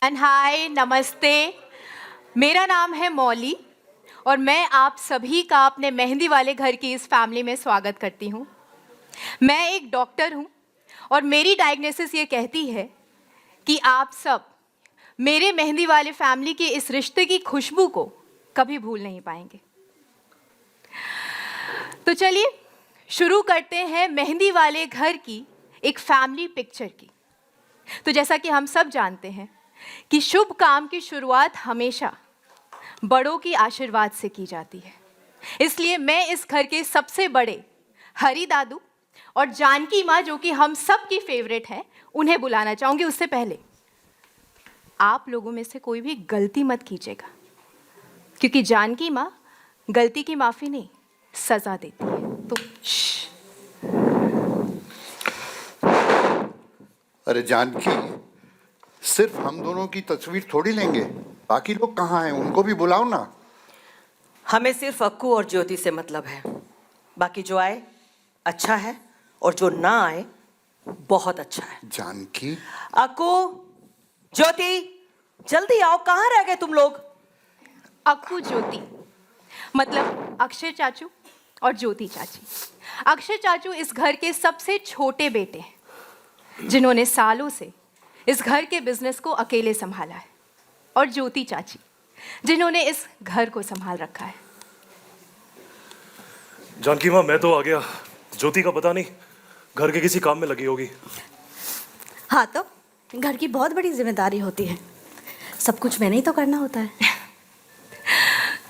And hi, नमस्ते। मेरा नाम है मौली और मैं आप सभी का अपने मेहंदी वाले घर की इस फैमिली में स्वागत करती हूँ। मैं एक डॉक्टर हूँ और मेरी डायग्नोसिस ये कहती है कि आप सब मेरे मेहंदी वाले फैमिली के इस रिश्ते की खुशबू को कभी भूल नहीं पाएंगे। तो चलिए शुरू करते हैं मेहंदी वाले घर की एक फैमिली पिक्चर की। तो जैसा कि हम सब जानते हैं कि शुभ काम की शुरुआत हमेशा बड़ों की आशीर्वाद से की जाती है, इसलिए मैं इस घर के सबसे बड़े हरी दादू और जानकी माँ, जो कि हम सब की फेवरेट है, उन्हें बुलाना चाहूँगी। उससे पहले आप लोगों में से कोई भी गलती मत कीजिएगा, क्योंकि जानकी माँ गलती की माफ़ी नहीं, सज़ा देती है। तो अरे जानकी, सिर्फ हम दोनों की तस्वीर थोड़ी लेंगे, बाकी लोग कहाँ हैं? उनको भी बुलाओ ना। हमें सिर्फ अक्कू और ज्योति से मतलब है। बाकी जो आए अच्छा है और जो ना आए बहुत अच्छा है। जानकी, अक्कू, ज्योति, जल्दी आओ, कहाँ रह गए तुम लोग? अक्कू ज्योति मतलब अक्षय चाचू और ज्योति चाची। अक्षय चाचू इस घर के सबसे छोटे बेटे हैं, जिन्होंने सालों से इस घर के बिजनेस को अकेले संभाला है, और ज्योति चाची जिन्होंने इस घर को संभाल रखा है। जानकी माँ, मैं तो आ गया। ज्योति का पता नहीं, घर के किसी काम में लगी होगी। हाँ, तो घर की बहुत बड़ी जिम्मेदारी होती है, सब कुछ मैंने ही तो करना होता है।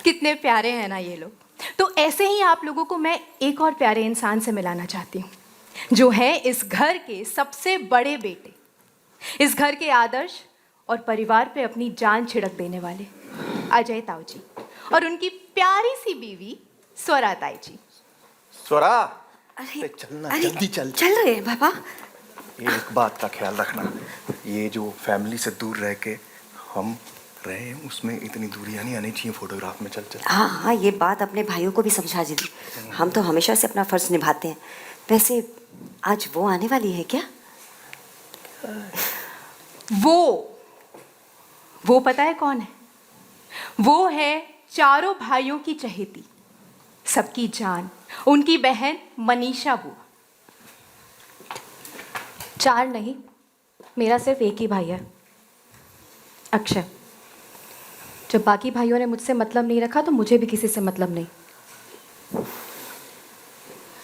कितने प्यारे हैं ना ये लोग। तो ऐसे ही आप लोगों को मैं एक और प्यारे इंसान से मिलाना चाहती हूँ, जो है इस घर के सबसे बड़े बेटे, इस घर के आदर्श और परिवार पे अपनी जान छिड़क देने वाले अजय ताऊ जी, और उनकी प्यारी सी बीवी स्वरा ताई जी। स्वरा, अरे चलना, जल्दी चल। चल रहे हैं पापा। ये एक बात का ख्याल रखना, ये जो फैमिली से दूर रह के हम रहे हैं, उसमें इतनी दूरियां नहीं आनी चाहिए फोटोग्राफ में। चल चल। हाँ हाँ, ये बात अपने भाइयों को भी समझा दीजिए। हम तो हमेशा से अपना फर्ज निभाते हैं। वैसे आज वो आने वाली है क्या? वो पता है कौन है? वो है चारों भाइयों की चहेती, सबकी जान, उनकी बहन मनीषा बुआ। चार नहीं, मेरा सिर्फ एक ही भाई है, अक्षय। जब बाकी भाइयों ने मुझसे मतलब नहीं रखा तो मुझे भी किसी से मतलब नहीं।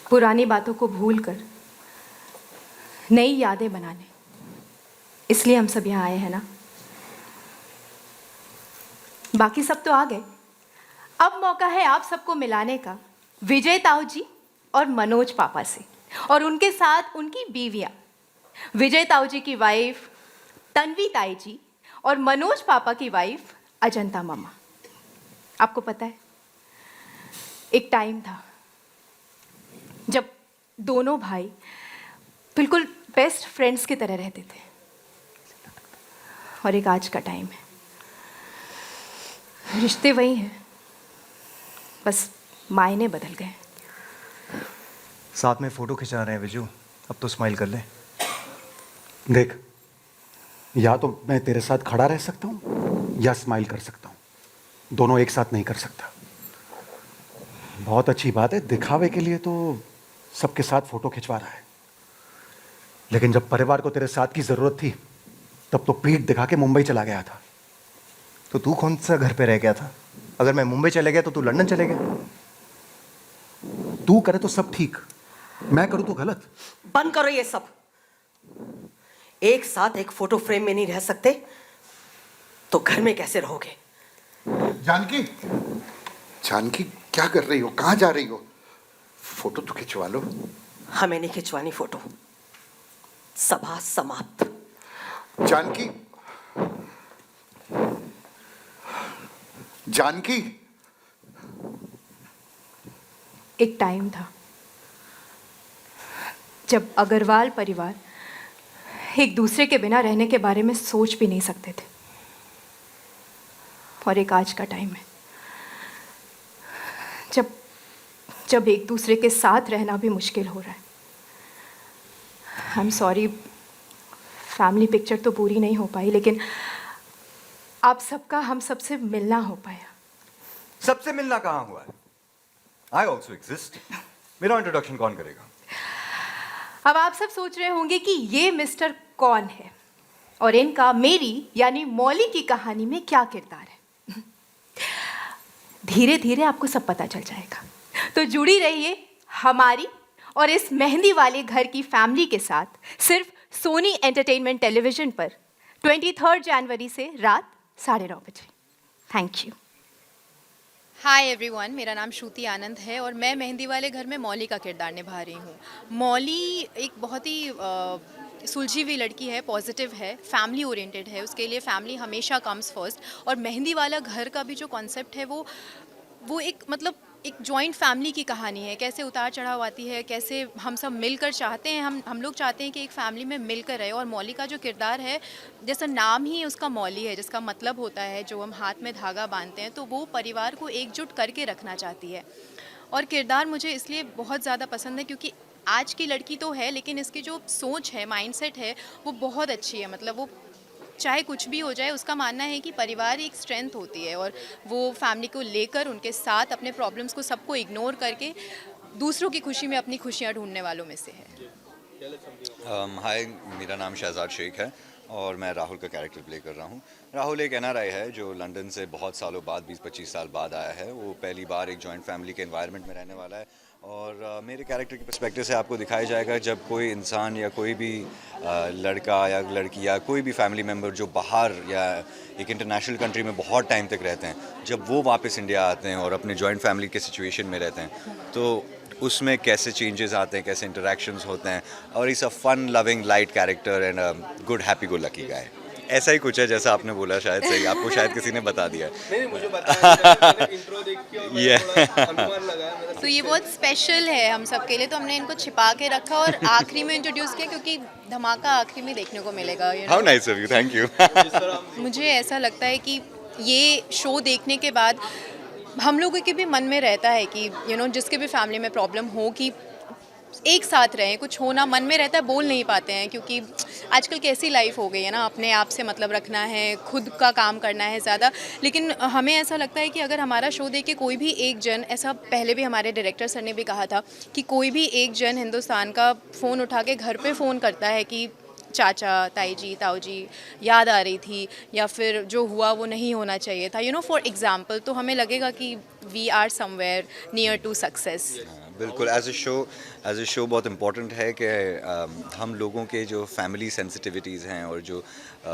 पुरानी बातों को भूलकर नई यादें बनाने, इसलिए हम सब यहाँ आए हैं ना। बाकी सब तो आ गए, अब मौका है आप सबको मिलाने का विजय ताऊ जी और मनोज पापा से, और उनके साथ उनकी बीवियाँ, विजय ताऊ जी की वाइफ तन्वी ताई जी और मनोज पापा की वाइफ अजंता मम्मा। आपको पता है, एक टाइम था जब दोनों भाई बिल्कुल बेस्ट फ्रेंड्स की तरह रहते थे, और एक आज का टाइम है। रिश्ते वही हैं, बस मायने बदल गए। साथ में फोटो खिंचा रहे हैं विजू, अब तो स्माइल कर ले। देख, या तो मैं तेरे साथ खड़ा रह सकता हूँ या स्माइल कर सकता हूँ, दोनों एक साथ नहीं कर सकता। बहुत अच्छी बात है, दिखावे के लिए तो सबके साथ फोटो खिंचवा रहा है, लेकिन जब परिवार को तेरे साथ की जरूरत थी तब तो पीठ दिखा के मुंबई चला गया था। तो तू कौन सा घर पे रह गया था? अगर मैं मुंबई चले गया तो तू लंदन चले गया। तू करे तो सब ठीक, मैं करूँ तो गलत। बंद करो ये सब। एक साथ एक फोटो फ्रेम में नहीं रह सकते तो घर में कैसे रहोगे? जानकी, जानकी क्या कर रही हो? कहाँ जा रही हो? फोटो तो खिंचवा लो। हमें नहीं खिंचवानी फोटो, सभा समाप्त। जानकी, जानकी, एक टाइम था जब अग्रवाल परिवार एक दूसरे के बिना रहने के बारे में सोच भी नहीं सकते थे, और एक आज का टाइम है जब एक दूसरे के साथ रहना भी मुश्किल हो रहा है। I am sorry, family picture तो पूरी नहीं हो पाई, लेकिन आप सबका हम सबसे मिलना हो पाया। सबसे मिलना कहाँ हुआ है? I also exist. मेरा इंट्रोडक्शन कौन करेगा? अब आप सब सोच रहे होंगे कि ये मिस्टर कौन है और इनका मेरी यानी मौली की कहानी में क्या किरदार है। धीरे धीरे आपको सब पता चल जाएगा, तो जुड़ी रहिए हमारी और इस मेहंदी वाले घर की फैमिली के साथ सिर्फ सोनी एंटरटेनमेंट टेलीविजन पर 23 जनवरी से रात 9:30 बजे। Thank you. हाय एवरीवन, मेरा नाम श्रुति आनंद है और मैं मेहंदी वाले घर में मौली का किरदार निभा रही हूँ। मौली एक बहुत ही सुलझी हुई लड़की है, पॉजिटिव है, फैमिली ओरिएंटेड है, उसके लिए फैमिली हमेशा कम्स फर्स्ट। और मेहंदी वाला घर का भी जो कॉन्सेप्ट है वो एक मतलब एक जॉइंट फैमिली की कहानी है। कैसे उतार चढ़ाव आती है, कैसे हम सब मिलकर चाहते हैं, हम लोग चाहते हैं कि एक फैमिली में मिलकर रहे। और मौली का जो किरदार है, जैसा नाम ही उसका मौली है, जिसका मतलब होता है जो हम हाथ में धागा बांधते हैं, तो वो परिवार को एकजुट करके रखना चाहती है। और किरदार मुझे इसलिए बहुत ज़्यादा पसंद है क्योंकि आज की लड़की तो है, लेकिन इसकी जो सोच है, माइंडसेट है, वो बहुत अच्छी है। मतलब वो चाहे कुछ भी हो जाए, उसका मानना है कि परिवार एक स्ट्रेंथ होती है और वो फैमिली को लेकर उनके साथ अपने प्रॉब्लम्स को सबको इग्नोर करके दूसरों की खुशी में अपनी खुशियाँ ढूंढने वालों में से है। हाय, मेरा नाम शहजाद शेख है और मैं राहुल का कैरेक्टर प्ले कर रहा हूँ। राहुल एक NRI है जो लंदन से बहुत सालों बाद, 20-25 साल बाद आया है। वो पहली बार एक जॉइंट फैमिली के एनवायरनमेंट में रहने वाला है और मेरे कैरेक्टर के पर्सपेक्टिव से आपको दिखाया जाएगा जब कोई इंसान या कोई भी लड़का या लड़की या कोई भी फैमिली मेम्बर जो बाहर या एक इंटरनेशनल कंट्री में बहुत टाइम तक रहते हैं, जब वो वापस इंडिया आते हैं और अपने जॉइंट फैमिली के सिचुएशन में रहते हैं, तो उसमें कैसे चेंजेस आते हैं, कैसे इंटरेक्शंस होते हैं। और it's a fun loving light character and a good happy go lucky guy. ऐसा ही कुछ है जैसा आपने बोला, शायद सही आपको शायद किसी ने बता दिया। नहीं, मुझे बताया इंट्रो देख के Yeah. अनुमान लगाया मेरा। तो ये बहुत स्पेशल है हम सब के लिए, तो हमने इनको छिपा के रखा और आखिरी में इंट्रोड्यूस किया क्योंकि धमाका आखिरी में देखने को मिलेगा। How nice of you, thank you. मुझे ऐसा लगता है कि ये शो देखने के बाद हम लोगों के भी मन में रहता है कि जिसके भी फैमिली में प्रॉब्लम हो कि एक साथ रहें, कुछ होना मन में रहता है, बोल नहीं पाते हैं क्योंकि आजकल कैसी लाइफ हो गई है ना, अपने आप से मतलब रखना है, खुद का काम करना है ज़्यादा। लेकिन हमें ऐसा लगता है कि अगर हमारा शो देख के कोई भी एक जन, ऐसा पहले भी हमारे डायरेक्टर सर ने भी कहा था कि कोई भी एक जन हिंदुस्तान का फ़ोन उठा के घर पे फ़ोन करता है कि चाचा, ताई जी, ताऊ जी याद आ रही थी या फिर जो हुआ वो नहीं होना चाहिए था, फॉर एग्जाम्पल, तो हमें लगेगा कि we are somewhere near to success. बिल्कुल, एज ए शो बहुत इम्पोर्टेंट है कि हम लोगों के जो फैमिली सेंसिटिविटीज़ हैं और जो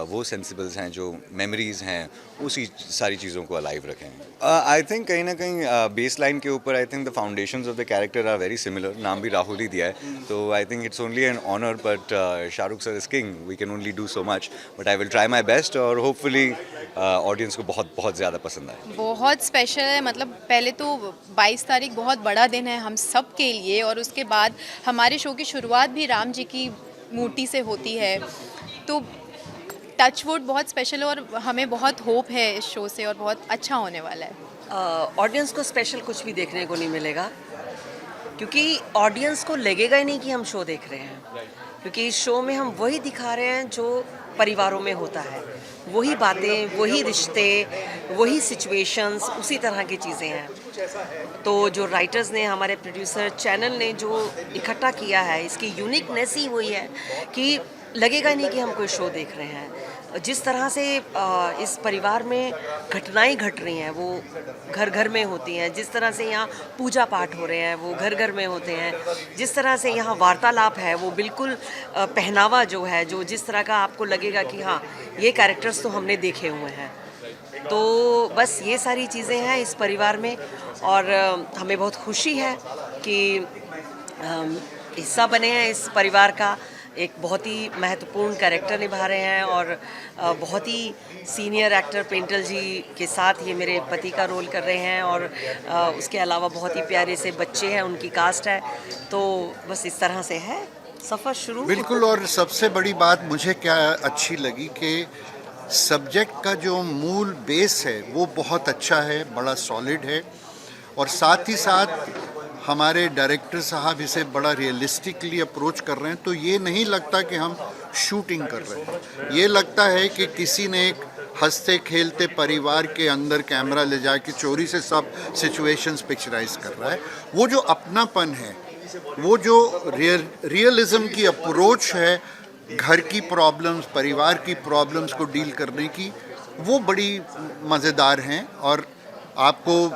वो सेंसिबल्स हैं, जो मेमोरीज़ हैं, उसी सारी चीज़ों को अलाइव रखें। आई थिंक कहीं ना कहीं बेस लाइन के ऊपर I think the foundations of the character are very similar. नाम भी राहुल ही दिया है, तो I think it's only an honour, but Shahrukh sir is king, we can only do so much, but I will try my best और hopefully audience को बहुत बहुत ज़्यादा पसंद आए। बहुत स्पेशल है, मतलब पहले तो 22 तारीख बहुत बड़ा दिन है हम सब के लिए और उसके बाद हमारे शो की शुरुआत भी राम जी की मूर्ति से होती है, तो टचवुड बहुत स्पेशल है और हमें बहुत होप है इस शो से और बहुत अच्छा होने वाला है। ऑडियंस को स्पेशल कुछ भी देखने को नहीं मिलेगा क्योंकि ऑडियंस को लगेगा ही नहीं कि हम शो देख रहे हैं, क्योंकि इस शो में हम वही दिखा रहे हैं जो परिवारों में होता है, वही बातें, वही रिश्ते, वही सिचुएशंस, उसी तरह की चीज़ें हैं। तो जो राइटर्स ने, हमारे प्रोड्यूसर चैनल ने जो इकट्ठा किया है, इसकी यूनिकनेस ही वही है कि लगेगा नहीं कि हम कोई शो देख रहे हैं। जिस तरह से इस परिवार में घटनाएं घट रही हैं वो घर घर में होती हैं, जिस तरह से यहाँ पूजा पाठ हो रहे हैं वो घर घर में होते हैं, जिस तरह से यहाँ वार्तालाप है वो बिल्कुल पहनावा जो है, जो जिस तरह का आपको लगेगा कि हाँ ये कैरेक्टर्स तो हमने देखे हुए हैं। तो बस ये सारी चीज़ें हैं इस परिवार में और हमें बहुत खुशी है कि हिस्सा बने हैं इस परिवार का। एक बहुत ही महत्वपूर्ण कैरेक्टर निभा रहे हैं और बहुत ही सीनियर एक्टर पेंटल जी के साथ ये मेरे पति का रोल कर रहे हैं और उसके अलावा बहुत ही प्यारे से बच्चे हैं, उनकी कास्ट है। तो बस इस तरह से है सफ़र शुरू। बिल्कुल, और सबसे बड़ी बात मुझे क्या अच्छी लगी कि सब्जेक्ट का जो मूल बेस है वो बहुत अच्छा है, बड़ा सॉलिड है और साथ ही साथ हमारे डायरेक्टर साहब इसे बड़ा रियलिस्टिकली अप्रोच कर रहे हैं। तो ये नहीं लगता कि हम शूटिंग कर रहे हैं, ये लगता है कि किसी ने एक हंसते खेलते परिवार के अंदर कैमरा ले जाके चोरी से सब सिचुएशंस पिक्चराइज कर रहा है। वो जो अपनापन है, वो जो रियलिज्म की अप्रोच है घर की प्रॉब्लम्स, परिवार की प्रॉब्लम्स को डील करने की, वो बड़ी मज़ेदार हैं। और आपको,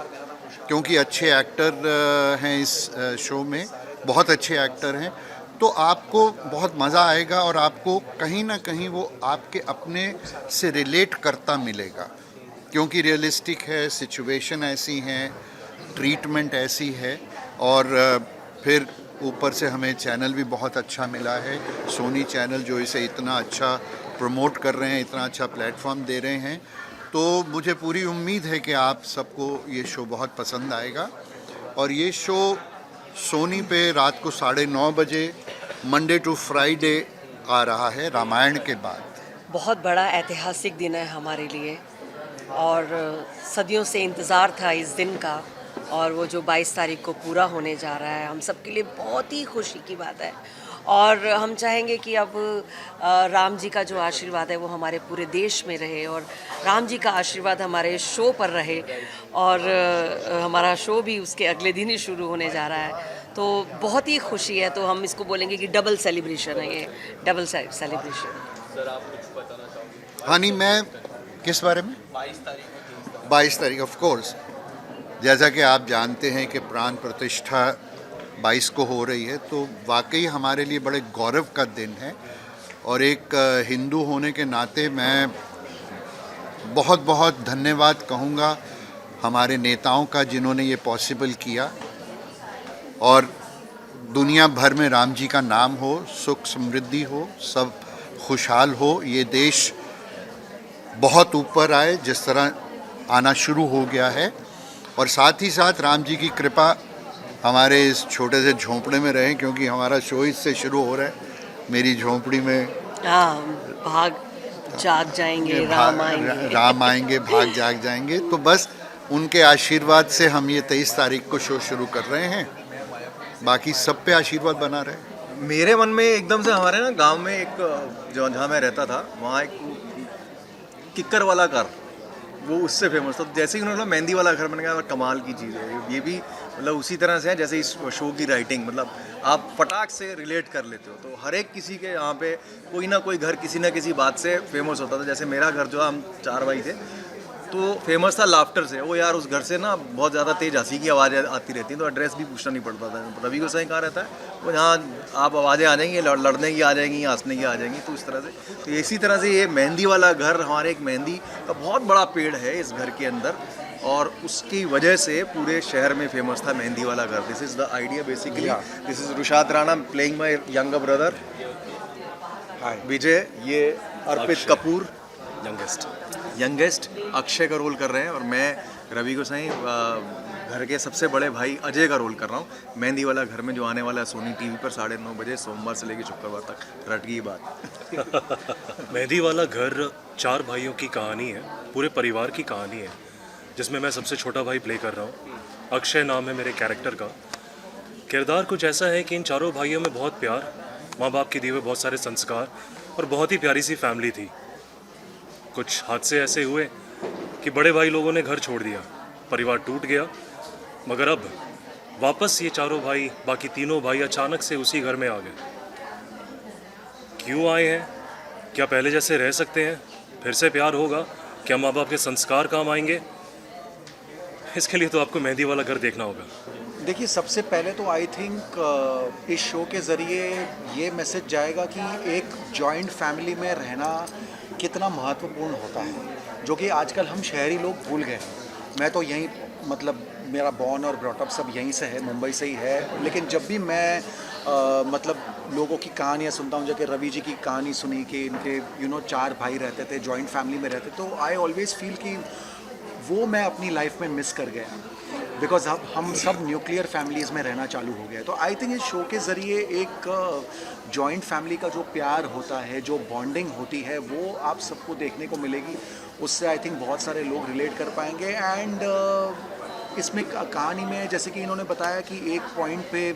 क्योंकि अच्छे एक्टर हैं इस शो में, बहुत अच्छे एक्टर हैं, तो आपको बहुत मज़ा आएगा और आपको कहीं ना कहीं वो आपके अपने से रिलेट करता मिलेगा, क्योंकि रियलिस्टिक है, सिचुएशन ऐसी हैं, ट्रीटमेंट ऐसी है। और फिर ऊपर से हमें चैनल भी बहुत अच्छा मिला है, सोनी चैनल, जो इसे इतना अच्छा प्रमोट कर रहे हैं, इतना अच्छा प्लेटफॉर्म दे रहे हैं। तो मुझे पूरी उम्मीद है कि आप सबको ये शो बहुत पसंद आएगा। और ये शो सोनी पे रात को 9:30 बजे मंडे टू फ्राइडे आ रहा है, रामायण के बाद। बहुत बड़ा ऐतिहासिक दिन है हमारे लिए और सदियों से इंतज़ार था इस दिन का, और वो जो 22 तारीख को पूरा होने जा रहा है, हम सब के लिए बहुत ही खुशी की बात है। और हम चाहेंगे कि अब राम जी का जो आशीर्वाद है वो हमारे पूरे देश में रहे, और राम जी का आशीर्वाद हमारे शो पर रहे। और हमारा शो भी उसके अगले दिन ही शुरू होने जा रहा है, तो बहुत ही खुशी है। तो हम इसको बोलेंगे कि डबल सेलिब्रेशन है, ये डबल सेलिब्रेशन। हाँ नहीं, मैं किस बारे में? 22 तारीख ऑफ कोर्स। जैसा कि आप जानते हैं कि प्राण प्रतिष्ठा 22 को हो रही है, तो वाकई हमारे लिए बड़े गौरव का दिन है। और एक हिंदू होने के नाते मैं बहुत बहुत धन्यवाद कहूँगा हमारे नेताओं का, जिन्होंने ये पॉसिबल किया। और दुनिया भर में राम जी का नाम हो, सुख समृद्धि हो, सब खुशहाल हो, ये देश बहुत ऊपर आए जिस तरह आना शुरू हो गया है। और साथ ही साथ राम जी की कृपा हमारे इस छोटे से झोंपड़े में रहे, क्योंकि हमारा शो इससे शुरू हो रहा है। मेरी झोंपड़ी में भाग जाग जाएंगे, राम आएंगे, भाग जाग जाएंगे। तो बस उनके आशीर्वाद से हम ये 23 तारीख को शो शुरू कर रहे हैं। बाकी सब पे आशीर्वाद बना रहे। मेरे मन में एकदम से हमारे ना गांव में एक, जो जहाँ मैं रहता था वहाँ एक किक्कर वाला घर, वो उससे फेमस था। जैसे ही उन्होंने मेहंदी वाला घर, मैंने कहा कमाल की चीज़ है। ये भी मतलब उसी तरह से है जैसे इस शो की राइटिंग, मतलब आप फटाक से रिलेट कर लेते हो। तो हर एक किसी के यहाँ पे कोई ना कोई घर किसी ना किसी बात से फेमस होता था। जैसे मेरा घर जो, हम 4 भाई थे, तो फेमस था लाफ्टर से। वो यार, उस घर से ना बहुत ज़्यादा तेज़ हंसी की आवाज़ें आती रहती हैं, तो एड्रेस भी पूछना नहीं पड़ता था। रवि गोसाई कहाँ रहता है, वो जहाँ आप आवाज़ें आ जाएंगी, लड़ने की आ जाएंगी, हंसने की आ जाएंगी। तो इस तरह से, तो इसी तरह से ये मेहंदी वाला घर, हमारे एक मेहंदी का बहुत बड़ा पेड़ है इस घर के अंदर, और उसकी वजह से पूरे शहर में फेमस था मेहंदी वाला घर। This is the idea basically. This is Rushad Rana playing my younger brother Vijay, ये अर्पित कपूर यंगेस्ट अक्षय का रोल कर रहे हैं, और मैं रवि गोसाई घर के सबसे बड़े भाई अजय का रोल कर रहा हूँ। मेहंदी वाला घर में जो आने वाला है सोनी टीवी पर 9:30 बजे, सोमवार से लेकर शुक्रवार तक। रट गई बात। मेहंदी वाला घर 4 भाइयों की कहानी है, पूरे परिवार की कहानी है, जिसमें मैं सबसे छोटा भाई प्ले कर रहा हूँ। अक्षय नाम है मेरे कैरेक्टर का। किरदार कुछ ऐसा है कि इन चारों भाइयों में बहुत प्यार, माँ बाप के दिए हुए बहुत सारे संस्कार और बहुत ही प्यारी सी फैमिली थी। कुछ हादसे ऐसे हुए कि बड़े भाई लोगों ने घर छोड़ दिया, परिवार टूट गया। मगर अब वापस ये चारों भाई, बाकी तीनों भाई अचानक से उसी घर में आ गए। क्यों आए हैं? क्या पहले जैसे रह सकते हैं? फिर से प्यार होगा? क्या माँ बाप के संस्कार काम आएंगे? इसके लिए तो आपको मेहंदी वाला घर देखना होगा। देखिए, सबसे पहले तो आई थिंक इस शो के ज़रिए ये मैसेज जाएगा कि एक जॉइंट फैमिली में रहना कितना महत्वपूर्ण होता है, जो कि आजकल हम शहरी लोग भूल गए हैं। मैं तो यहीं, मतलब मेरा बॉर्न और ब्रॉटअप सब यहीं से है, मुंबई से ही है। लेकिन जब भी मैं मतलब लोगों की कहानियाँ सुनता हूँ, जैसे रवि जी की कहानी सुनी कि इनके 4 भाई रहते थे, जॉइंट फैमिली में रहते, तो आई ऑलवेज़ फील कि वो मैं अपनी लाइफ में मिस कर गया, बिकॉज हम सब न्यूक्लियर फैमिलीज़ में रहना चालू हो गया। तो आई थिंक इस शो के ज़रिए एक जॉइंट फैमिली का जो प्यार होता है, जो बॉन्डिंग होती है, वो आप सबको देखने को मिलेगी। उससे आई थिंक बहुत सारे लोग रिलेट कर पाएंगे। एंड इसमें कहानी में जैसे कि इन्होंने बताया कि एक पॉइंट पे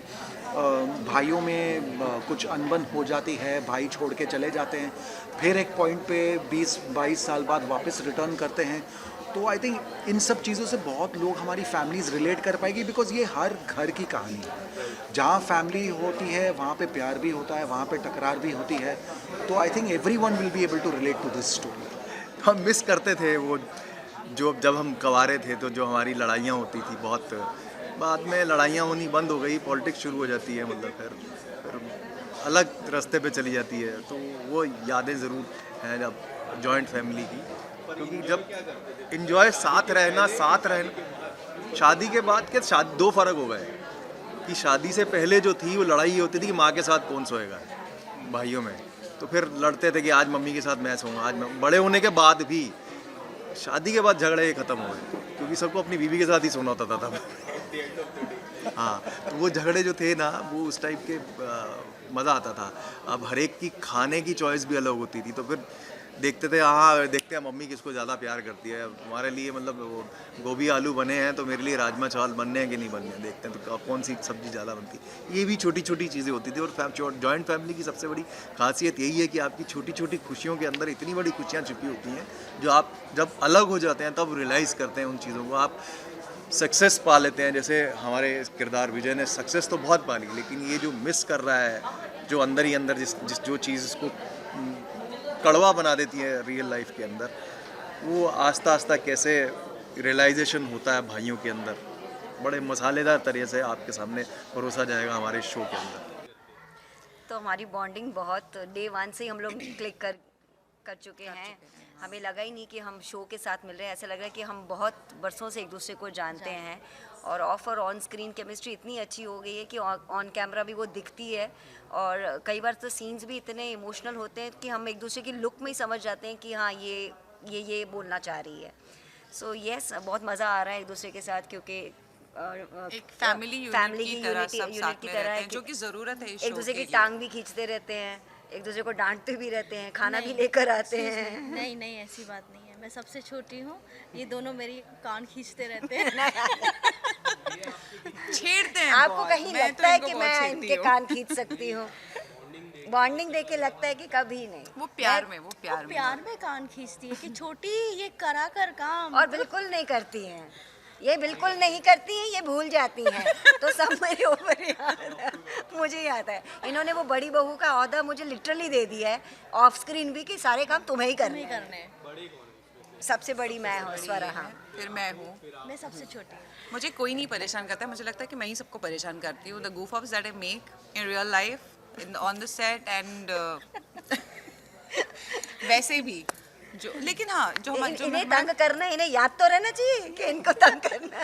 भाइयों में कुछ अनबन हो जाती है, भाई छोड़ के चले जाते हैं, फिर एक पॉइंट पे 20-22 साल बाद वापस रिटर्न करते हैं। तो आई थिंक इन सब चीज़ों से बहुत लोग, हमारी फैमिलीज़ रिलेट कर पाएगी, बिकॉज ये हर घर की कहानी है। जहाँ फैमिली होती है वहाँ पे प्यार भी होता है, वहाँ पे टकरार भी होती है। तो I think everyone will be able to relate to this story. हम मिस करते थे वो जो जब हम कवारे थे तो जो हमारी लड़ाइयाँ होती थी बहुत, बाद में लड़ाइयाँ होनी बंद हो गई, पॉलिटिक्स शुरू हो जाती है, मतलब फिर अलग रास्ते पे चली जाती है। तो वो यादें ज़रूर हैं जब जॉइंट फैमिली की, क्योंकि जब इन्जॉय साथ रहना शादी के बाद के शादी 2 फ़र्क हो गए कि शादी से पहले जो थी वो लड़ाई होती थी कि माँ के साथ कौन सोएगा भाइयों में, तो फिर लड़ते थे कि आज मम्मी के साथ मैं सोऊंगा, आज मैं। बड़े होने के बाद भी शादी के बाद झगड़े ख़त्म हो गए क्योंकि सबको अपनी बीवी के साथ ही सोना होता था तब। हाँ, तो वो झगड़े जो थे ना, वो उस टाइप के मज़ा आता था। अब हर एक की खाने की चॉइस भी अलग होती थी, तो फिर देखते थे, हाँ देखते हैं मम्मी किसको ज़्यादा प्यार करती है। हमारे लिए मतलब वो गोभी आलू बने हैं तो मेरे लिए राजमा चावल बनने हैं कि नहीं बनने हैं, देखते हैं तो कौन सी सब्ज़ी ज़्यादा बनती है। ये भी छोटी छोटी चीज़ें होती थी। और जॉइंट फैमिली की सबसे बड़ी खासियत यही है कि आपकी छोटी छोटी खुशियों के अंदर इतनी बड़ी खुशियाँ छुपी होती हैं जो आप जब अलग हो जाते हैं तब रियलाइज़ करते हैं उन चीज़ों को। आप सक्सेस पा लेते हैं, जैसे हमारे किरदार विजय ने सक्सेस तो बहुत पा ली, लेकिन ये जो मिस कर रहा है, जो अंदर ही अंदर जिस जो चीज़ इसको कड़वा बना देती है रियल लाइफ के अंदर, वो आस्ता आस्ता कैसे रियलाइजेशन होता है भाइयों के अंदर, बड़े मसालेदार तरह से आपके सामने परोसा जाएगा हमारे शो के अंदर। तो हमारी बॉन्डिंग बहुत डे 1 से ही हम लोग क्लिक कर चुके हैं। हमें लगा ही नहीं कि हम शो के साथ मिल रहे हैं, ऐसा लग रहा है कि हम बहुत बरसों से एक दूसरे को जानते हैं। और ऑफ और ऑन स्क्रीन केमिस्ट्री इतनी अच्छी हो गई है कि ऑन कैमरा भी वो दिखती है। और कई बार तो सीन्स भी इतने इमोशनल होते हैं कि हम एक दूसरे की लुक में ही समझ जाते हैं कि हाँ ये बोलना चाह रही है। सो यस, बहुत मज़ा आ रहा है एक दूसरे के साथ, क्योंकि एक फैमिली की तरह सब साथ में रहते हैं, जो कि ज़रूरत है इस एक शो दूसरे के की लिए। टांग भी खींचते रहते हैं, एक दूसरे को डांटते भी रहते हैं, खाना भी लेकर आते हैं। नहीं ऐसी बात नहीं है, मैं सबसे छोटी हूँ, ये दोनों मेरी कान खींचते रहते हैं। छेड़ते हैं आपको बहुत। कहीं मैं लगता है इनको कि बहुत मैं छेड़ती इनके हूँ। कान खींच सकती हूँ? बॉन्डिंग देख के लगता है कि कभी नहीं। वो प्यार में प्यार में कान खींचती है कि छोटी ये करा कर काम। और बिल्कुल नहीं करती हैं, ये बिल्कुल नहीं करती हैं, ये भूल जाती हैं। तो सब मेरे ऊपर ही आता है, मुझे ही आता है। इन्होंने वो बड़ी बहू का ओहदा मुझे लिटरली दे दिया है, ऑफ स्क्रीन भी, कि सारे काम तुम्हें ही करने हैं। सबसे बड़ी मैं हूँ, स्वरा। हाँ, फिर मैं हूँ, मैं सबसे छोटी हूँ। मुझे कोई नहीं परेशान करता है, मुझे लगता है कि मैं ही सबको परेशान करती हूँ। The goof ups that I make in real life, on the set and वैसे भी जो, लेकिन हाँ जो इन्हें तंग करना, इन्हें याद तो रहना चाहिए कि इनको तंग करना।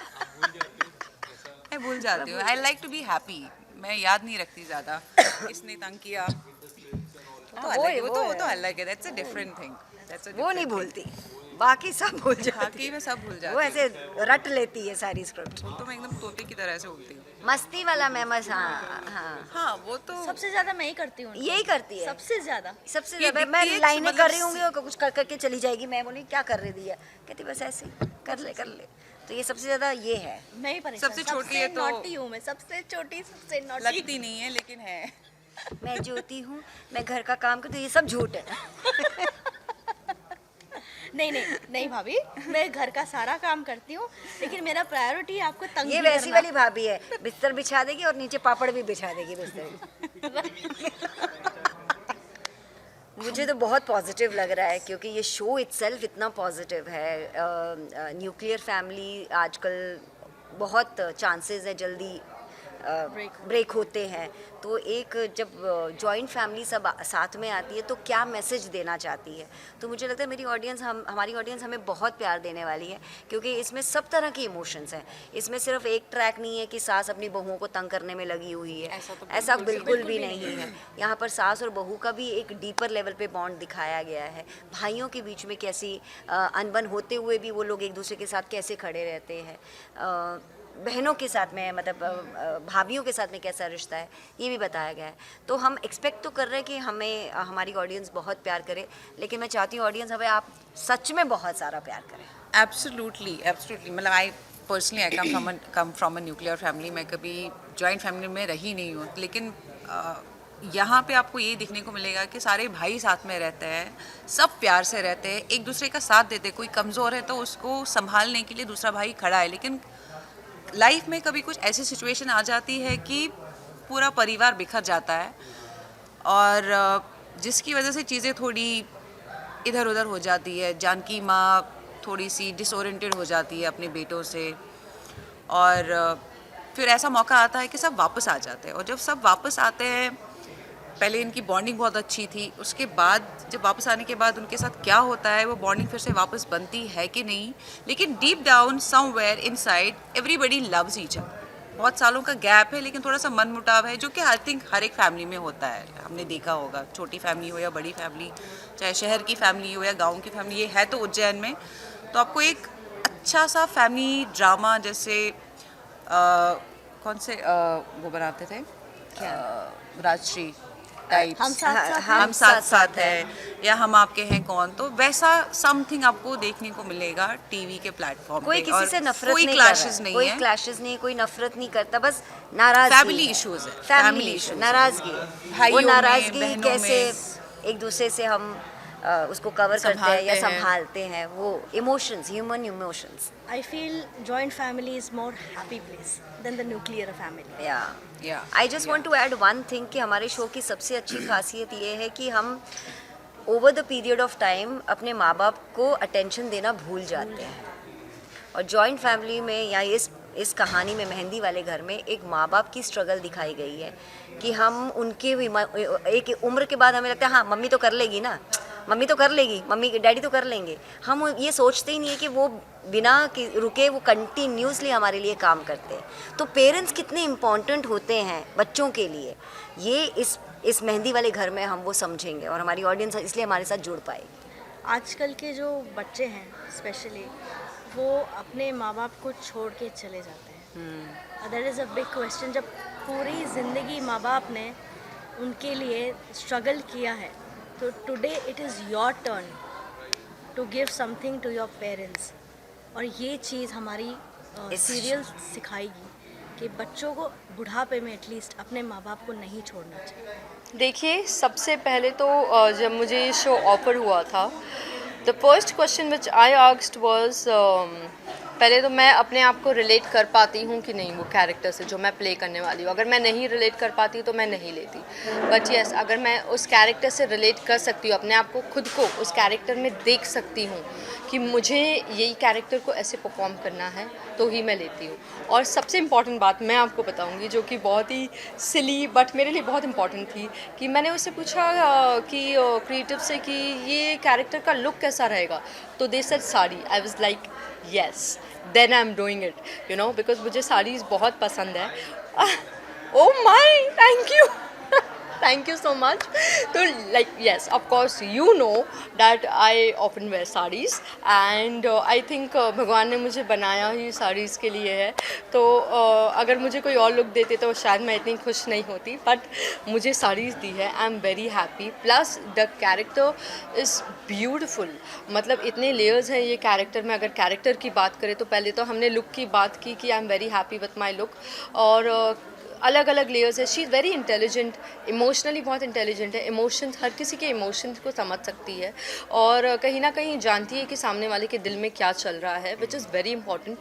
मैं भूल जाती हूँ। I like to be happy, मैं याद नहीं रखती ज़्यादा किसने तंग किया। वो तो अलग है, दैट्स अ डिफरेंट थिंग। वो नहीं भूलती, बाकी सब भूल जाती। बाकी मैं सब भूल जाती वो ऐसे रट लेती है सारी स्क्रिप्ट। तो मैं एकदम तोते की तरह से बोलती हूँ। मस्ती वाला मैं हाँ, वो तो सबसे ज्यादा मैं ही करती हूँ। यही करती है सबसे ज्यादा। मैं लाइनें कर रही होंगी और कुछ कर करके चली जाएगी, मैं बोली क्या कर रही है, कहती बस ऐसे कर ले। तो ये सबसे ज्यादा ये है। मैं ही परेशान, सबसे छोटी है तो नॉटी हूँ मैं, सबसे छोटी, सबसे नॉटी। लगती नहीं है लेकिन है। मैं ज्योति हूँ, मैं घर का काम करती हूँ, ये सब झूठ है। नहीं भाभी, मैं घर का सारा काम करती हूँ, लेकिन मेरा प्रायोरिटी आपको तंग ये वैसी वाली भाभी है, बिस्तर बिछा देगी और नीचे पापड़ भी बिछा देगी बिस्तर में। मुझे तो बहुत पॉजिटिव लग रहा है, क्योंकि ये शो इटसेल्फ इतना पॉजिटिव है। न्यूक्लियर फैमिली आजकल बहुत चांसेस है जल्दी ब्रेक होते हैं। तो एक जब जॉइंट फैमिली सब साथ में आती है तो क्या मैसेज देना चाहती है, तो मुझे लगता है हमारी ऑडियंस हमें बहुत प्यार देने वाली है, क्योंकि इसमें सब तरह के इमोशंस हैं। इसमें सिर्फ एक ट्रैक नहीं है कि सास अपनी बहुओं को तंग करने में लगी हुई है, ऐसा बिल्कुल भी नहीं है। यहाँ पर सास और बहू का भी एक डीपर लेवल पे बॉन्ड दिखाया गया है। भाइयों के बीच में कैसी अनबन होते हुए भी वो लोग एक दूसरे के साथ कैसे खड़े रहते हैं, बहनों के साथ में, मतलब भाभियों के साथ में कैसा रिश्ता है, ये भी बताया गया है। तो हम एक्सपेक्ट तो कर रहे हैं कि हमें हमारी ऑडियंस बहुत प्यार करे, लेकिन मैं चाहती हूँ ऑडियंस हमें आप सच में बहुत सारा प्यार करें। एब्सोल्युटली मतलब personally I come from a nuclear family, मैं कभी जॉइंट फैमिली में रही नहीं हूँ, लेकिन यहाँ पे आपको ये देखने को मिलेगा कि सारे भाई साथ में रहते हैं, सब प्यार से रहते हैं, एक दूसरे का साथ देते हैं। कोई कमज़ोर है तो उसको संभालने के लिए दूसरा भाई खड़ा है, लेकिन लाइफ में कभी कुछ ऐसी सिचुएशन आ जाती है कि पूरा परिवार बिखर जाता है और जिसकी वजह से चीज़ें थोड़ी इधर उधर हो जाती है। जानकी माँ थोड़ी सी डिसोरिएंटेड हो जाती है अपने बेटों से और फिर ऐसा मौका आता है कि सब वापस आ जाते हैं। और जब सब वापस आते हैं, पहले इनकी बॉन्डिंग बहुत अच्छी थी, उसके बाद जब वापस आने के बाद उनके साथ क्या होता है, वो बॉन्डिंग फिर से वापस बनती है कि नहीं, लेकिन deep down somewhere inside everybody loves each other. बहुत सालों का गैप है, लेकिन थोड़ा सा मनमुटाव है, जो कि आई थिंक हर एक फैमिली में होता है। हमने देखा होगा, छोटी फैमिली हो या बड़ी फैमिली, चाहे शहर की फैमिली हो या गाँव की फैमिली, ये है तो उज्जैन में। तो आपको एक अच्छा सा फैमिली ड्रामा जैसे कौन से वो बनाते थे राजश्री टाइप्स, हम साथ साथ है या हम आपके हैं कौन, तो वैसा समथिंग आपको देखने को मिलेगा टीवी के प्लेटफॉर्म कोई पे। किसी से नफरत कोई नहीं क्लैशेस कर नहीं रहा है, है, कोई क्लैशेस नहीं, कोई नफरत नहीं करता, बस नाराजगी, फैमिली इश्यूज है, फैमिली इशू, नाराजगी। भाइयों वो में, नाराजगी बहनों कैसे में एक दूसरे से हम उसको कवर करते हैं या संभालते हैं। संभालते हैं, वो emotions, human emotions. I feel joint family is more happy place than the nuclear family. या I just want to add one thing कि हमारे शो की सबसे अच्छी खासियत ये है कि हम over the period of time अपने माँ बाप को अटेंशन देना भूल जाते हैं। और जॉइंट फैमिली में या इस कहानी में मेहंदी वाले घर में एक माँ बाप की स्ट्रगल दिखाई गई है कि हम उनके एक उम्र के बाद हमें लगता है हाँ मम्मी तो कर लेगी ना, मम्मी तो कर लेगी, मम्मी डैडी तो कर लेंगे। हम ये सोचते ही नहीं है कि वो बिना रुके वो कंटिन्यूसली हमारे लिए काम करते हैं। तो पेरेंट्स कितने इम्पॉर्टेंट होते हैं बच्चों के लिए, ये इस मेहंदी वाले घर में हम वो समझेंगे और हमारी ऑडियंस इसलिए हमारे साथ जुड़ पाएगी। आजकल के जो बच्चे हैं स्पेशली, वो अपने माँ बाप को छोड़ के चले जाते हैं। That is a big question. जब पूरी ज़िंदगी माँ बाप ने उनके लिए स्ट्रगल किया है, तो today it is your turn to give something to your parents. और ये चीज़ हमारी सीरियल सिखाएगी कि बच्चों को बुढ़ापे में एटलीस्ट अपने माँ बाप को नहीं छोड़ना चाहिए। देखिए, सबसे पहले तो जब मुझे ये शो ऑफर हुआ था, the first question which I asked was, पहले तो मैं अपने आप को रिलेट कर पाती हूँ कि नहीं वो कैरेक्टर से जो मैं प्ले करने वाली हूँ। अगर मैं नहीं रिलेट कर पाती तो मैं नहीं लेती, बट यस अगर मैं उस कैरेक्टर से रिलेट कर सकती हूँ, अपने आप को खुद को उस कैरेक्टर में देख सकती हूँ कि मुझे यही कैरेक्टर को ऐसे परफॉर्म करना है, तो ही मैं लेती हूँ। और सबसे इम्पॉर्टेंट बात मैं आपको बताऊँगी जो कि बहुत ही सिली बट मेरे लिए बहुत इम्पॉर्टेंट थी, कि मैंने उससे पूछा कि क्रिएटिव से कि ये कैरेक्टर का लुक कैसा रहेगा, तो they said sari. I was like yes, then I am doing it, you know, because मुझे साड़ीज़ बहुत पसंद है। Oh my, thank you thank you so much. So like yes, of course you know that I often wear sarees and I think भगवान ने मुझे बनाया ही साड़ीज़ के लिए है। तो अगर मुझे कोई और लुक देते तो शायद मैं इतनी खुश नहीं होती, बट मुझे साड़ीज़ दी है, I am very happy. Plus the character is beautiful, मतलब इतने लेयर्स हैं ये कैरेक्टर में। अगर कैरेक्टर की बात करें तो पहले तो हमने लुक की बात की कि I am very happy with my look, और अलग अलग लेयर्स है। She is very intelligent, emotionally बहुत इंटेलिजेंट है, इमोशंस, हर किसी के इमोशंस को समझ सकती है और कहीं ना कहीं जानती है कि सामने वाले के दिल में क्या चल रहा है, विच इज़ वेरी इंपॉर्टेंट।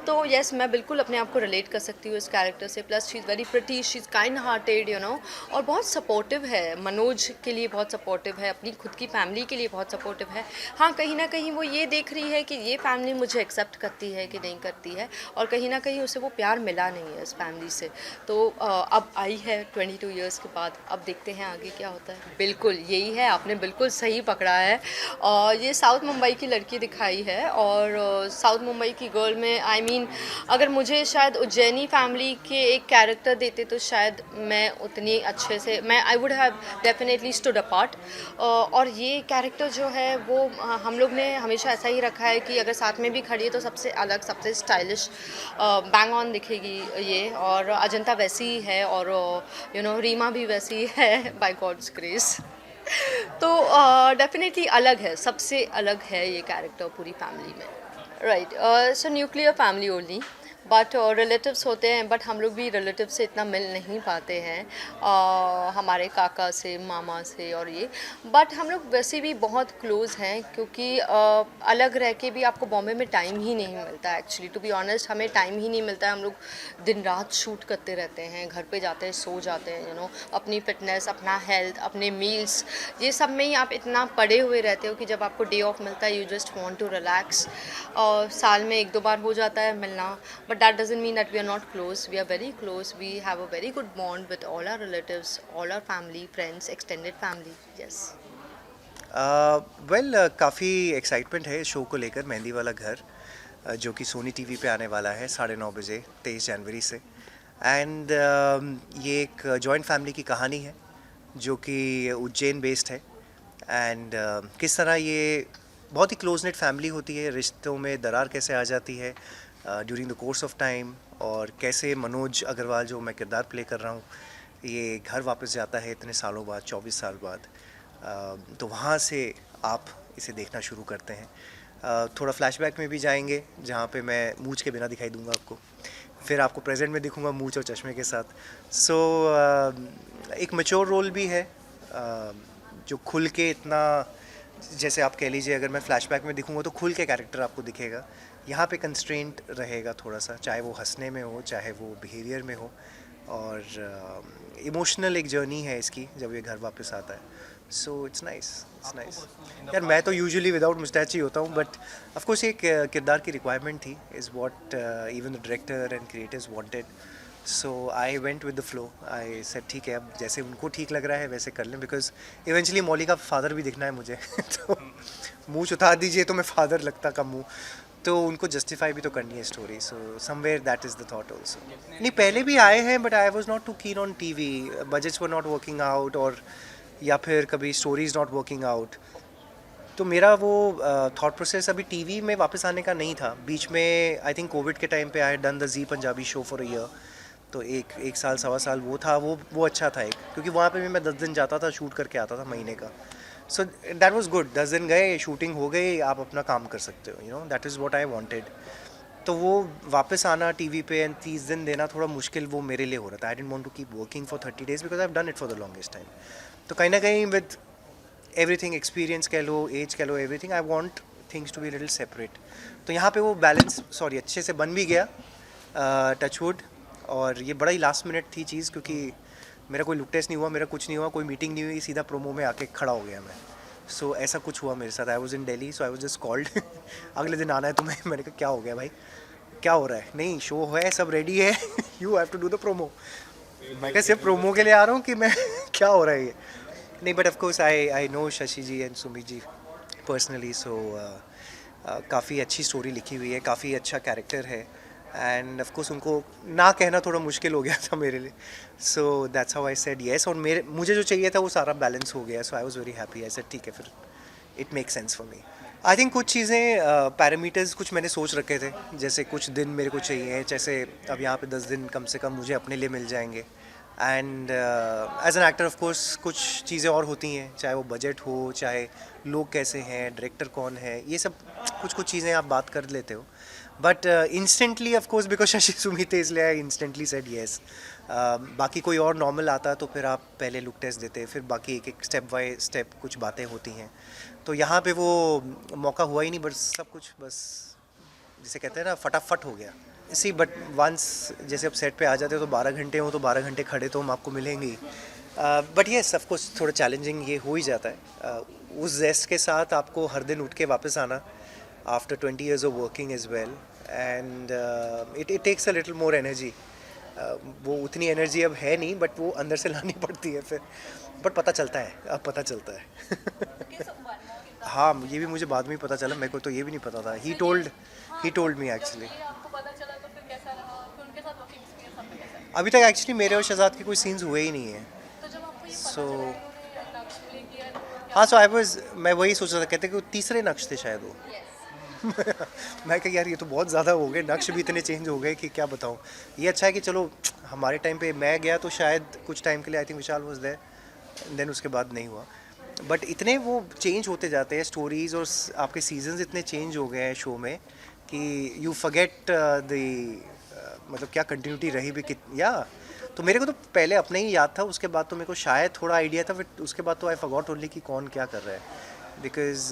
तो येस, मैं बिल्कुल अपने आप को रिलेट कर सकती हूँ इस कैरेक्टर से। Plus she is very pretty, she is kind hearted, you know, और बहुत सपोर्टिव है। मनोज के लिए बहुत सपोर्टिव है, अपनी खुद की फैमिली के लिए बहुत सपोर्टिव है। हाँ, कहीं ना कहीं वो ये देख रही है कि ये फैमिली मुझे एक्सेप्ट करती है कि नहीं करती है, और कहीं ना कहीं उसे वो प्यार मिला नहीं है इस फैमिली से। तो अब आई है 22 इयर्स के बाद, अब देखते हैं आगे क्या होता है। बिल्कुल यही है, आपने बिल्कुल सही पकड़ा है। और ये साउथ मुंबई की लड़की दिखाई है, और साउथ मुंबई की गर्ल में आई मीन अगर मुझे शायद उज्जैनी फैमिली के एक कैरेक्टर देते तो शायद मैं उतनी अच्छे से I would have definitely stood apart. और ये कैरेक्टर जो है वो हम लोग ने हमेशा ऐसा ही रखा है कि अगर साथ में भी खड़ी है तो सबसे अलग, सबसे स्टाइलिश, बैंग ऑन दिखेगी ये। और अजंता वैसी है, और यू नो रीमा भी वैसी है बाय गॉड्स ग्रेस। तो डेफिनेटली अलग है, सबसे अलग है ये कैरेक्टर पूरी फैमिली में। Right so nuclear family only but relatives होते हैं बट हम लोग भी रिलेटिव से इतना मिल नहीं पाते हैं हमारे काका से मामा से और ये बट हम लोग वैसे भी बहुत क्लोज़ हैं क्योंकि अलग रह के भी आपको बॉम्बे में टाइम ही नहीं मिलता एक्चुअली टू बी ऑनेस्ट हमें टाइम ही नहीं मिलता है हम लोग दिन रात शूट करते रहते हैं घर पे जाते हैं सो जाते हैं यू नो अपनी फिटनेस अपना हेल्थ अपने मील्स ये सब में ही आप इतना पड़े हुए रहते हो कि जब आपको डे ऑफ मिलता है you just want to relax और साल में 1-2 बार हो जाता है मिलना but that doesn't mean that we are not close. We are very close. We have a very good bond with all our relatives, all our family, friends, extended family. Yes. काफ़ी excitement है इस show को लेकर मेहंदी वाला घर जो कि Sony TV पे आने वाला है 9:30 बजे 23 जनवरी से एंड ये एक जॉइंट फैमिली की कहानी है जो कि उज्जैन बेस्ड है एंड किस तरह ये बहुत ही क्लोज नेट फैमिली होती है रिश्तों में दरार कैसे आ जाती है during the course of time और कैसे मनोज अग्रवाल जो मैं किरदार प्ले कर रहा हूँ ये घर वापस जाता है इतने सालों बाद 24 साल बाद तो वहाँ से आप इसे देखना शुरू करते हैं थोड़ा फ्लैशबैक में भी जाएंगे जहाँ पे मैं मूंछ के बिना दिखाई दूंगा आपको फिर आपको प्रेजेंट में दिखूंगा मूंछ और चश्मे के साथ सो एक मैच्योर रोल भी है जो खुल के इतना जैसे आप कह लीजिए अगर मैं फ्लैशबैक में दिखूंगा तो खुल के कैरेक्टर आपको दिखेगा यहाँ पे कंस्ट्रेंट रहेगा थोड़ा सा चाहे वो हंसने में हो चाहे वो बिहेवियर में हो और इमोशनल एक जर्नी है इसकी जब ये घर वापस आता है सो इट्स नाइस यार मैं तो यूजुअली विदाउट मुस्टैच ही होता हूँ बट ऑफ कोर्स ये किरदार की रिक्वायरमेंट थी is what even the director and creators wanted so I went with the flow I said ठीक है अब जैसे उनको ठीक लग रहा है वैसे कर लें बिकॉज इवेंचुअली मौली का फादर भी दिखना है मुझे तो मुँह उतार दीजिए तो मैं फादर लगता का मुँह तो उनको जस्टिफाई भी तो करनी है story so somewhere that is the thought also नहीं पहले भी आए हैं but I was not too keen on TV budgets were not working out और या फिर कभी स्टोरीज नॉट वर्किंग आउट तो मेरा वो थॉट प्रोसेस अभी टीवी में वापस आने का नहीं था बीच में आई थिंक कोविड के टाइम पे I done the Zee Punjabi show for a year तो एक साल 1.25 साल वो था वो अच्छा था एक क्योंकि वहाँ पे भी मैं 10 दिन जाता था शूट करके आता था महीने का सो दैट वाज गुड 10 दिन गए शूटिंग हो गई आप अपना काम कर सकते हो you know that is what I wanted तो वो वापस आना टीवी पे एंड 30 दिन देना थोड़ा मुश्किल वो मेरे लिए हो रहा था I didn't want to keep working for 30 days because I have done it for the longest time तो कहीं ना कहीं विद एवरीथिंग एक्सपीरियंस कह लो एज कह लो everything I want things to be little separate तो यहाँ पे वो बैलेंस अच्छे से बन भी गया टचवुड और ये बड़ा ही लास्ट मिनट थी चीज़ क्योंकि मेरा कोई लुक टेस्ट नहीं हुआ मेरा कुछ नहीं हुआ कोई मीटिंग नहीं हुई सीधा प्रोमो में आके खड़ा हो गया मैं सो ऐसा कुछ हुआ मेरे साथ I was in Delhi so I was just called अगले दिन आना है तुम्हें मैंने कहा क्या हो गया भाई क्या हो रहा है नहीं शो है सब रेडी है you have to do the promo मैं क्या सिर्फ प्रोमो के लिए आ रहा हूँ कि मैं क्या हो रहा है ये नहीं but of course I know Shashi ji and Sumit ji personally so काफ़ी अच्छी स्टोरी लिखी हुई है काफ़ी अच्छा कैरेक्टर है एंड ऑफ कोर्स उनको ना कहना थोड़ा मुश्किल हो गया था मेरे लिए so that's how I said yes और मुझे जो चाहिए था वो सारा बैलेंस हो गया so I was very happy I said ठीक है फिर it make sense for me I think कुछ चीज़ें पैरामीटर्स कुछ मैंने सोच रखे थे जैसे कुछ दिन मेरे को चाहिए जैसे अब यहाँ पे 10 दिन कम से कम मुझे अपने लिए मिल जाएंगे and as an actor of course कुछ चीज़ें और होती हैं चाहे वो बजट हो चाहे लोग कैसे हैं डायरेक्टर कौन है ये सब कुछ चीज़ें आप बात कर लेते हो but instantly of course because Shashi Sumit इसलिए आई इंस्टेंटली सेड येस बाकी कोई और नॉर्मल आता तो फिर आप पहले लुक टेस्ट देते फिर बाकी एक स्टेप बाय स्टेप कुछ बातें होती हैं तो यहाँ पे वो मौका हुआ ही नहीं बस सब कुछ बस जिसे कहते हैं ना फटाफट हो गया इसी बट वंस जैसे अब सेट पे आ जाते हो तो 12 घंटे हो तो 12 घंटे खड़े तो हम आपको मिलेंगे ही बट येस ऑफ कोर्स थोड़ा चैलेंजिंग ये हो ही जाता है उस जेस्ट के साथ आपको हर दिन उठ के वापस आना after 20 years of working as well and it takes a little more energy वो उतनी एनर्जी अब है नहीं बट वो अंदर से लानी पड़ती है फिर बट पता चलता है अब पता चलता है हाँ ये भी मुझे बाद में ही पता चला मेरे को तो ये भी नहीं पता था ही टोल्ड मी एक्चुअली अभी तक एक्चुअली मेरे और शहजाद के कोई सीन्स हुए ही नहीं है सो हाँ सो मैं वही सोच रहा था कहते कि वो तीसरे नक्श थे शायद वो मैं कहा यार ये तो बहुत ज़्यादा हो गए नक्श भी इतने चेंज हो गए कि क्या बताऊँ ये अच्छा है कि चलो हमारे टाइम पे मैं गया तो शायद कुछ टाइम के लिए I think Vishal was there then उसके बाद नहीं हुआ बट इतने वो चेंज होते जाते हैं स्टोरीज़ और आपके सीजन्स इतने चेंज हो गए हैं शो में कि यू फॉरगेट द मतलब क्या कंटिन्यूटी रही भी या तो मेरे को तो पहले अपने ही याद था, उसके बाद तो मेरे को शायद थोड़ा आइडिया था, फिर उसके बाद तो आई फॉरगॉट ओनली कि कौन क्या कर रहा है बिकॉज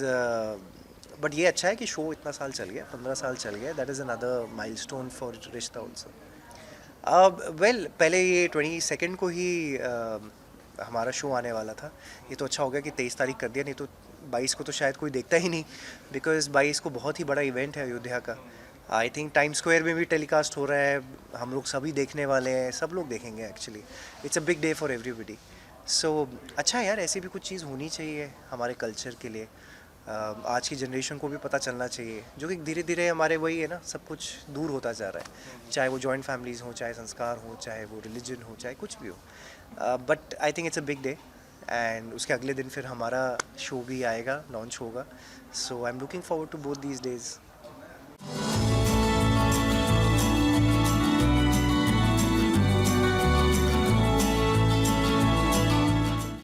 बट ये अच्छा है कि शो इतना साल चल गया, 15 साल चल गया, that is another milestone for रिश्ता ऑल्सो। वेल पहले ये 22 को ही हमारा शो आने वाला था, ये तो अच्छा हो गया कि 23 तारीख कर दिया, नहीं तो 22 को तो शायद कोई देखता ही नहीं बिकॉज 22 को बहुत ही बड़ा इवेंट है अयोध्या का। आई थिंक टाइम स्क्वायर में भी टेलीकास्ट हो रहा है, हम लोग सभी देखने वाले हैं, सब लोग देखेंगे actually, it's a big day for everybody. So अच्छा है यार, ऐसी भी कुछ चीज़ होनी चाहिए हमारे कल्चर के लिए, आज की जनरेशन को भी पता चलना चाहिए, जो कि धीरे धीरे हमारे वही है ना, सब कुछ दूर होता जा रहा है, चाहे वो जॉइंट फैमिलीज़ हो, चाहे संस्कार हो, चाहे वो रिलीजन हो, चाहे कुछ भी हो। But I think it's a big day and उसके अगले दिन फिर हमारा शो भी आएगा, लॉन्च होगा। So I am looking forward to both these days.